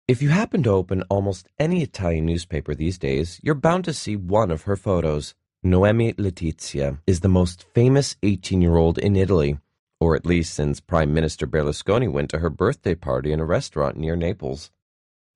If you happen to open almost any Italian newspaper these days, you're bound to see one of her photos. Noemi Letizia is the most famous 18-year-old in Italy, or at least since Prime Minister Berlusconi went to her birthday party in a restaurant near Naples.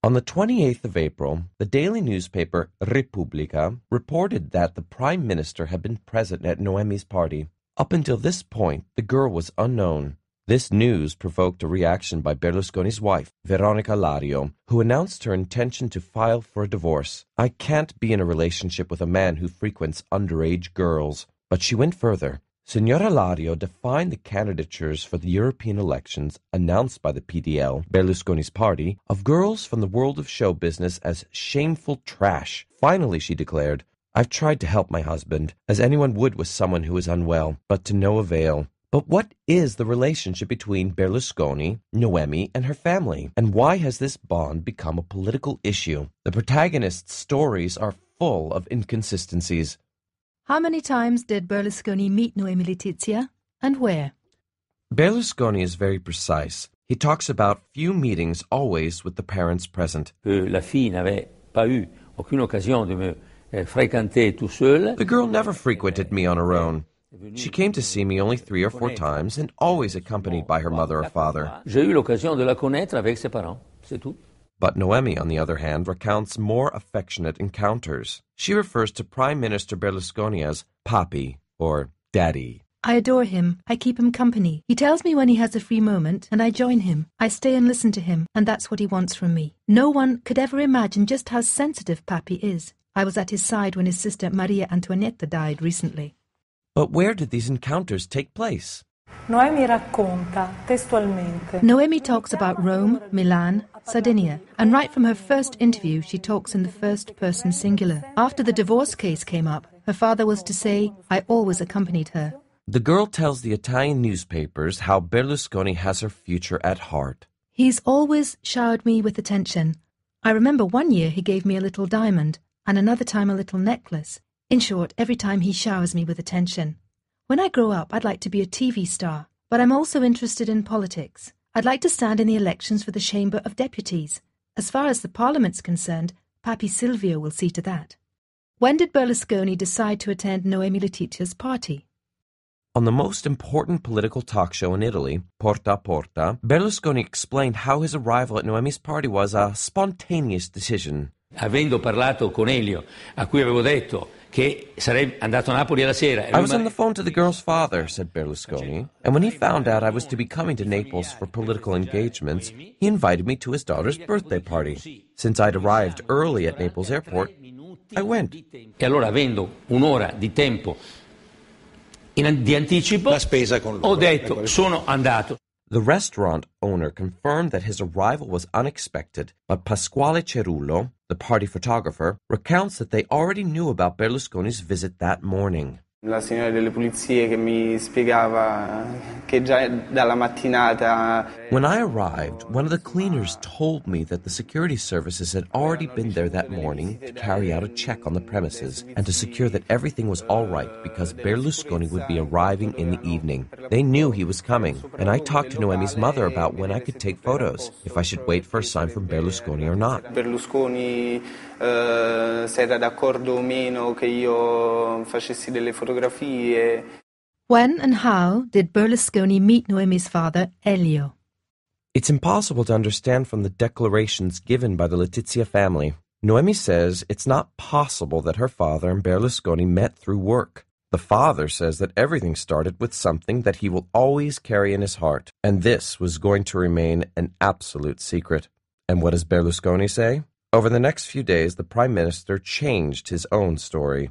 On the 28th of April, the daily newspaper Repubblica reported that the Prime Minister had been present at Noemi's party. Up until this point, the girl was unknown. This news provoked a reaction by Berlusconi's wife, Veronica Lario, who announced her intention to file for a divorce. "I can't be in a relationship with a man who frequents underage girls." But she went further. Signora Lario defined the candidatures for the European elections announced by the PDL, Berlusconi's party, of girls from the world of show business as shameful trash. Finally, she declared, "I've tried to help my husband, as anyone would with someone who is unwell, but to no avail." But what is the relationship between Berlusconi, Noemi, and her family? And why has this bond become a political issue? The protagonist's stories are full of inconsistencies. How many times did Berlusconi meet Noemi Letizia, and where? Berlusconi is very precise. He talks about few meetings, always with the parents present. La fille n'avait pas eu aucune occasion de me fréquenter tout seul. The girl never frequented me on her own. She came to see me only 3 or 4 times, and always accompanied by her mother or father. J'ai eu l'occasion de la connaître avec ses parents, c'est tout. But Noemi, on the other hand, recounts more affectionate encounters. She refers to Prime Minister Berlusconi as Papi, or Daddy. I adore him. I keep him company. He tells me when he has a free moment, and I join him. I stay and listen to him, and that's what he wants from me. No one could ever imagine just how sensitive Papi is. I was at his side when his sister Maria Antonietta died recently. But where did these encounters take place? Noemi racconta testualmente. Noemi talks about Rome, Milan, Sardinia, and right from her first interview she talks in the first person singular. After the divorce case came up, her father was to say, "I always accompanied her." The girl tells the Italian newspapers how Berlusconi has her future at heart. "He's always showered me with attention. I remember one year he gave me a little diamond, and another time a little necklace. In short, every time he showers me with attention. When I grow up, I'd like to be a TV star, but I'm also interested in politics. I'd like to stand in the elections for the Chamber of Deputies. As far as the Parliament's concerned, Papi Silvio will see to that." When did Berlusconi decide to attend Noemi Letizia's party? On the most important political talk show in Italy, Porta a Porta, Berlusconi explained how his arrival at Noemi's party was a spontaneous decision. Avendo parlato con Elio, a cui avevo detto che sarei andato a Napoli alla sera. "I was on the phone to the girl's father," said Berlusconi, "and when he found out I was to be coming to Naples for political engagements, he invited me to his daughter's birthday party. Since I'd arrived early at Naples airport, I went." E allora, avendo un'ora di tempo di anticipo, ho detto, sono andato. The restaurant owner confirmed that his arrival was unexpected, but Pasquale Cerullo, the party photographer, recounts that they already knew about Berlusconi's visit that morning. La signora delle pulizie che mi spiegava che già dalla mattinata. When I arrived, one of the cleaners told me that the security services had already been there that morning to carry out a check on the premises and to secure that everything was all right because Berlusconi would be arriving in the evening. They knew he was coming, and I talked to Noemi's mother about when I could take photos, if I should wait for a sign from Berlusconi or not. Berlusconi se era d'accordo o meno che io facessi delle fotografie. When and how did Berlusconi meet Noemi's father, Elio? It's impossible to understand from the declarations given by the Letizia family. Noemi says it's not possible that her father and Berlusconi met through work. The father says that everything started with something that he will always carry in his heart, and this was going to remain an absolute secret. And what does Berlusconi say? Over the next few days, the Prime Minister changed his own story.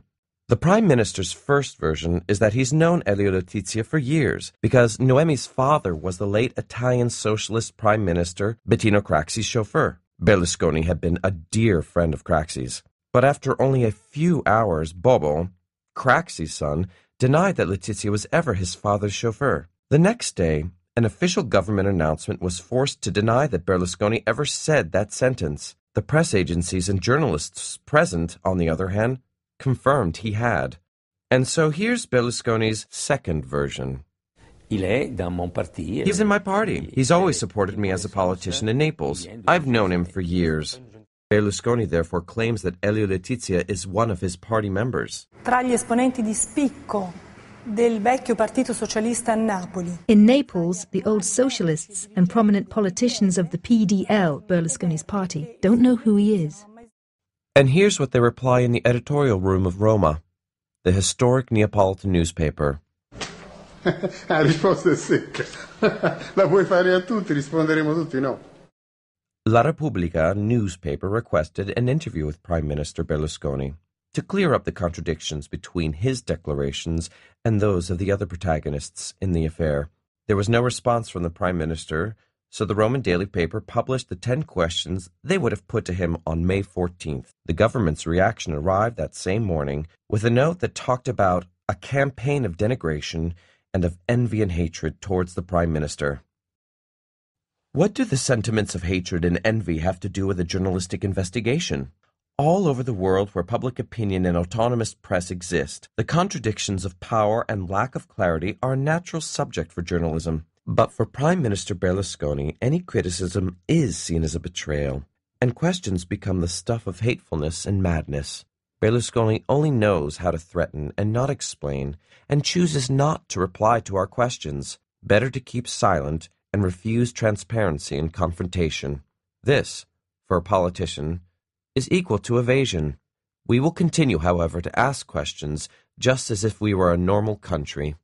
The Prime Minister's first version is that he's known Elio Letizia for years because Noemi's father was the late Italian Socialist Prime Minister Bettino Craxi's chauffeur. Berlusconi had been a dear friend of Craxi's. But after only a few hours, Bobo, Craxi's son, denied that Letizia was ever his father's chauffeur. The next day, an official government announcement was forced to deny that Berlusconi ever said that sentence. The press agencies and journalists present, on the other hand, confirmed he had. And so here's Berlusconi's second version. He's in my party. He's always supported me as a politician in Naples. I've known him for years. Berlusconi therefore claims that Elio Letizia is one of his party members. Tra gli esponenti di spicco del vecchio Partito Socialista a Napoli. In Naples, the old socialists and prominent politicians of the PDL, Berlusconi's party, don't know who he is. And here's what they reply in the editorial room of Roma, the historic Neapolitan newspaper. La risposta è secca. La puoi fare a tutti, risponderemo tutti no. La Repubblica newspaper requested an interview with Prime Minister Berlusconi to clear up the contradictions between his declarations and those of the other protagonists in the affair. There was no response from the Prime Minister, so the Roman daily paper published the 10 questions they would have put to him on May 14th. The government's reaction arrived that same morning with a note that talked about a campaign of denigration and of envy and hatred towards the Prime Minister. What do the sentiments of hatred and envy have to do with a journalistic investigation? All over the world where public opinion and autonomous press exist, the contradictions of power and lack of clarity are a natural subject for journalism. But for Prime Minister Berlusconi, any criticism is seen as a betrayal, and questions become the stuff of hatefulness and madness. Berlusconi only knows how to threaten and not explain, and chooses not to reply to our questions. Better to keep silent and refuse transparency and confrontation. This, for a politician, is equal to evasion. We will continue, however, to ask questions just as if we were a normal country.